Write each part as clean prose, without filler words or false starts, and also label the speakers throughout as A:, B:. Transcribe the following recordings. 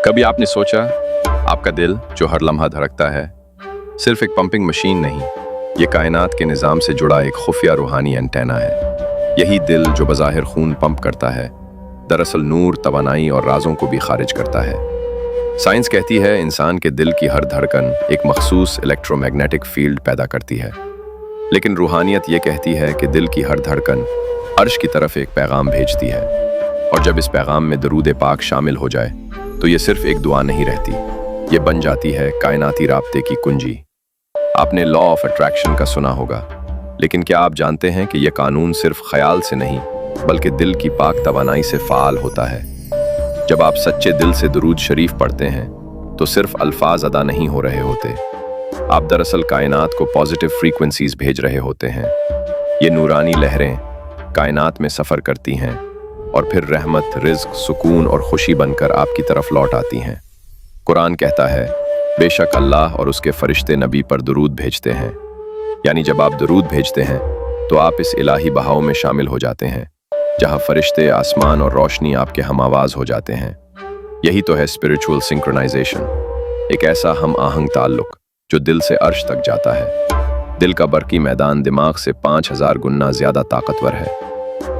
A: कभी आपने सोचा आपका दिल जो हर लम्हा धड़कता है सिर्फ एक पंपिंग मशीन नहीं, ये कायनात के निज़ाम से जुड़ा एक खुफिया रूहानी एंटेना है। यही दिल जो बज़ाहिर खून पंप करता है दरअसल नूर, तवानाई और राजों को भी खारिज करता है। साइंस कहती है इंसान के दिल की हर धड़कन एक मखसूस इलेक्ट्रोमैग्नेटिक फील्ड पैदा करती है, लेकिन रूहानियत ये कहती है कि दिल की हर धड़कन अर्श की तरफ एक पैगाम भेजती है, और जब इस पैगाम में दरूद पाक शामिल हो जाए तो ये सिर्फ एक दुआ नहीं रहती, ये बन जाती है कायनाती राब्ते की कुंजी। आपने लॉ ऑफ अट्रैक्शन का सुना होगा, लेकिन क्या आप जानते हैं कि यह कानून सिर्फ ख्याल से नहीं बल्कि दिल की पाक तवानाई से फ़ाल होता है। जब आप सच्चे दिल से दुरूद शरीफ पढ़ते हैं तो सिर्फ अल्फाज अदा नहीं हो रहे होते, आप दरअसल कायनात को पॉजिटिव फ्रीक्वेंसीज भेज रहे होते हैं। ये नूरानी लहरें कायनात में सफ़र करती हैं और फिर रहमत, रिज़्क, सुकून और खुशी बनकर आपकी तरफ लौट आती हैं। कुरान कहता है बेशक अल्लाह और उसके फरिश्ते नबी पर दुरूद भेजते हैं, यानी जब आप दुरूद भेजते हैं तो आप इस इलाही बहाव में शामिल हो जाते हैं जहां फरिश्ते, आसमान और रोशनी आपके हम आवाज़ हो जाते हैं। यही तो है स्पिरिचुअल सिंक्रोनाइजेशन, एक ऐसा हम आहंग ताल्लुक जो दिल से अर्श तक जाता है। दिल का बरकी मैदान दिमाग से 5000 गुना ज़्यादा ताकतवर है।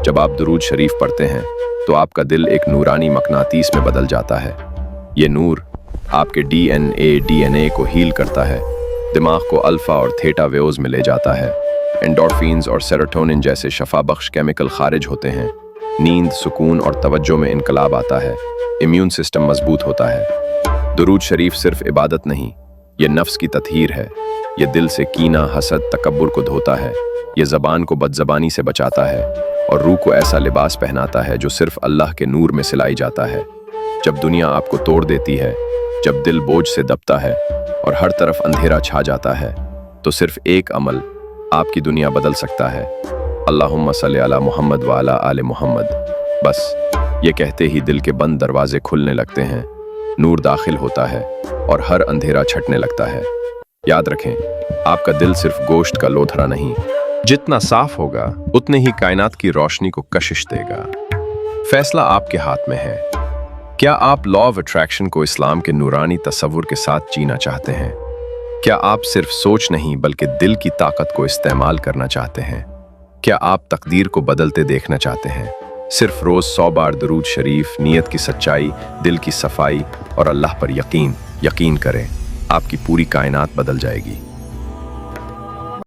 A: जब आप दुरूद शरीफ पढ़ते हैं तो आपका दिल एक नूरानी मकनातीस में बदल जाता है। ये नूर आपके DNA को हील करता है, दिमाग को अल्फा और थीटा वेव्स में ले जाता है, एंडोर्फिन्स और सेरोटोनिन जैसे शफा बख्श केमिकल खारिज होते हैं, नींद, सुकून और तवज्जो में इनकलाब आता है, इम्यून सिस्टम मजबूत होता है। दुरूद शरीफ सिर्फ इबादत नहीं, ये नफ्स की तत्हीर है। ये दिल से कीना, हसद, तकब्बुर को धोता है, ये ज़बान को बदज़बानी से बचाता है और रूह को ऐसा लिबास पहनाता है जो सिर्फ अल्लाह के नूर में सिलाई जाता है। जब दुनिया आपको तोड़ देती है, जब दिल बोझ से दबता है और हर तरफ अंधेरा छा जाता है, तो सिर्फ एक अमल आपकी दुनिया बदल सकता है। अल्लाहुम्मा सल्ली अला मुहम्मद व अला आले मुहम्मद। बस ये कहते ही दिल के बंद दरवाजे खुलने लगते हैं, नूर दाखिल होता है और हर अंधेरा छटने लगता है। याद रखें, आपका दिल सिर्फ गोश्त का लोथरा नहीं, जितना साफ होगा उतने ही कायनात की रोशनी को कशिश देगा। फैसला आपके हाथ में है। क्या आप लॉ ऑफ अट्रैक्शन को इस्लाम के नूरानी तसव्वुर के साथ जीना चाहते हैं? क्या आप सिर्फ सोच नहीं बल्कि दिल की ताकत को इस्तेमाल करना चाहते हैं? क्या आप तकदीर को बदलते देखना चाहते हैं? सिर्फ रोज 100 बार दुरूद शरीफ, नीयत की सच्चाई, दिल की सफाई और अल्लाह पर यकीन करें, आपकी पूरी कायनात बदल जाएगी।